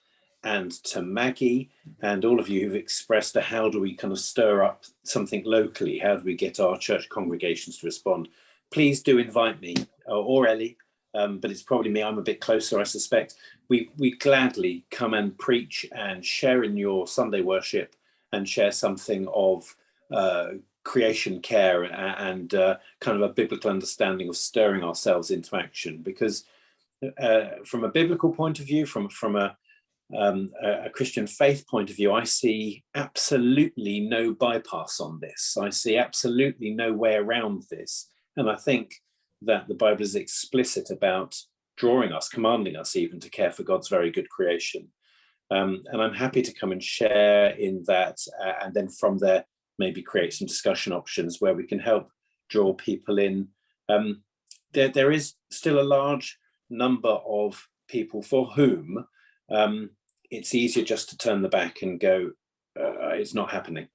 and to Maggie and all of you who've expressed how do we kind of stir up something locally, how do we get our church congregations to respond, please do invite me or Ellie, but it's probably me, I'm a bit closer I suspect. We gladly come and preach and share in your Sunday worship and share something of creation care and kind of a biblical understanding of stirring ourselves into action, because from a biblical point of view, from a Christian faith point of view, I see absolutely no bypass on this. I see absolutely no way around this. And I think that the Bible is explicit about drawing us, commanding us even to care for God's very good creation. And I'm happy to come and share in that, and then from there, maybe create some discussion options where we can help draw people in. There is still a large number of people for whom it's easier just to turn the back and go, it's not happening.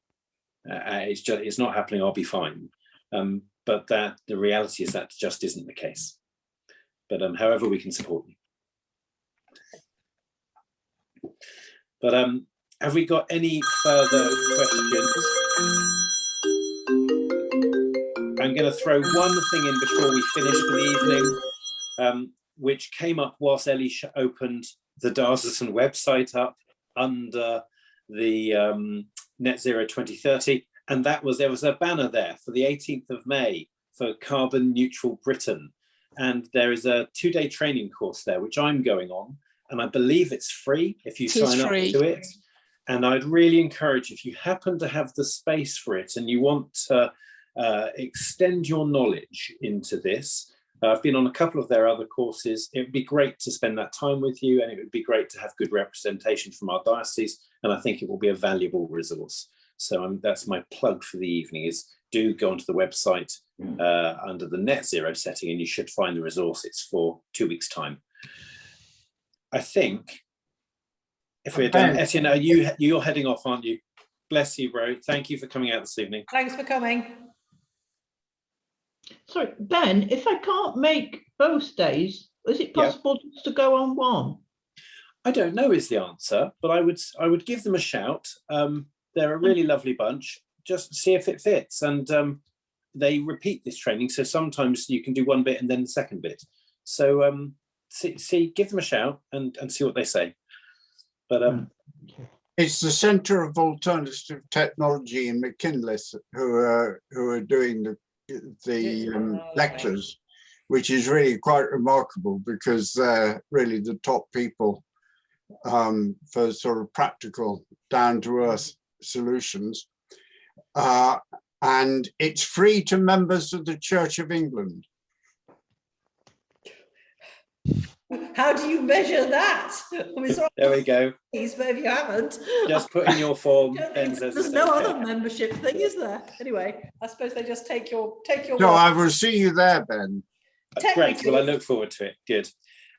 It's not happening, I'll be fine. But that the reality is that just isn't the case. But however we can support you. But Have we got any further questions? I'm going to throw one thing in before we finish for the evening, which came up whilst Ellie opened the Diocesan website up under the Net Zero 2030, and that was, there was a banner there for the 18th of May for Carbon Neutral Britain, and there is a 2-day training course there which I'm going on, and I believe it's free if you sign up to it. And I'd really encourage, if you happen to have the space for it and you want to extend your knowledge into this, I've been on a couple of their other courses. It would be great to spend that time with you, and it would be great to have good representation from our diocese, and I think it will be a valuable resource. So that's my plug for the evening, is do go onto the website under the Net Zero setting, and you should find the resource. It's for 2 weeks' time. I think if we're done, Etienne, you're heading off, aren't you? Bless you, bro. Thank you for coming out this evening. Thanks for coming. Sorry, Ben, if I can't make both days, is it possible just to go on one? I don't know is the answer, but I would give them a shout. They're a really lovely bunch. Just see if it fits. And they repeat this training, so sometimes you can do one bit and then the second bit. So give them a shout and see what they say. But it's the Centre of Alternative Technology in McKinless who are doing the lectures, which is really quite remarkable, because they're really the top people for sort of practical, down-to-earth solutions. And it's free to members of the Church of England. How do you measure that? I mean, there we go. But if you haven't, just put in your form. There's no other membership thing, is there? Anyway, I suppose they just take your. So I will see you there, Ben. Great. Well, I look forward to it. Good.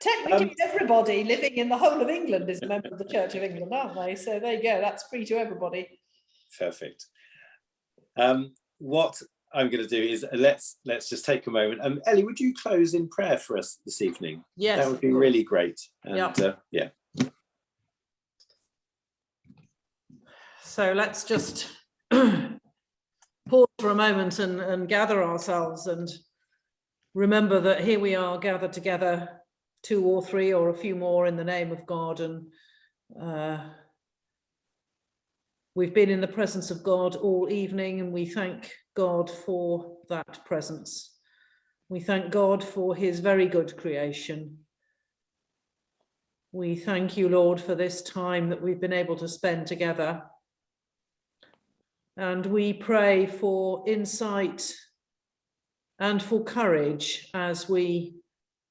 Technically, everybody living in the whole of England is a member of the Church of England, aren't they? So there you go. That's free to everybody. Perfect. What I'm going to do is let's just take a moment. Ellie, would you close in prayer for us this evening? Yes, that would be really great. And yeah. So let's just pause for a moment and gather ourselves and remember that here we are gathered together, 2 or 3 or a few more in the name of God, and we've been in the presence of God all evening, and we thank God for that presence. We thank God for his very good creation. We thank you, Lord, for this time that we've been able to spend together. And we pray for insight and for courage as we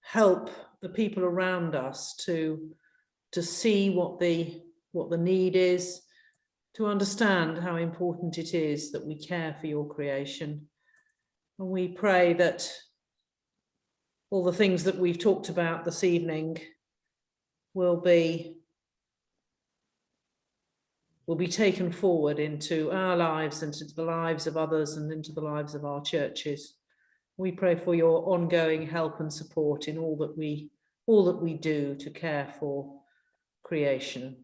help the people around us to see what the need is, to understand how important it is that we care for your creation. And we pray that all the things that we've talked about this evening will be taken forward into our lives, into the lives of others, and into the lives of our churches. We pray for your ongoing help and support in all that we do to care for creation.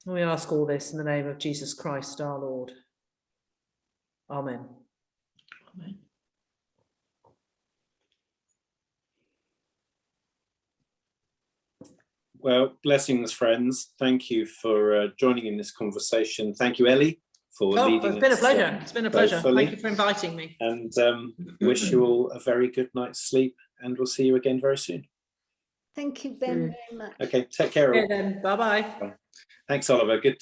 And we ask all this in the name of Jesus Christ, our Lord. Amen. Amen. Well, blessings, friends. Thank you for joining in this conversation. Thank you, Ellie, for leading. It's been a pleasure. It's been a pleasure. Thank you for inviting me. And wish you all a very good night's sleep, and we'll see you again very soon. Thank you, Ben, very much. Okay, take care. Okay then. Bye-bye. Thanks, Oliver. Good.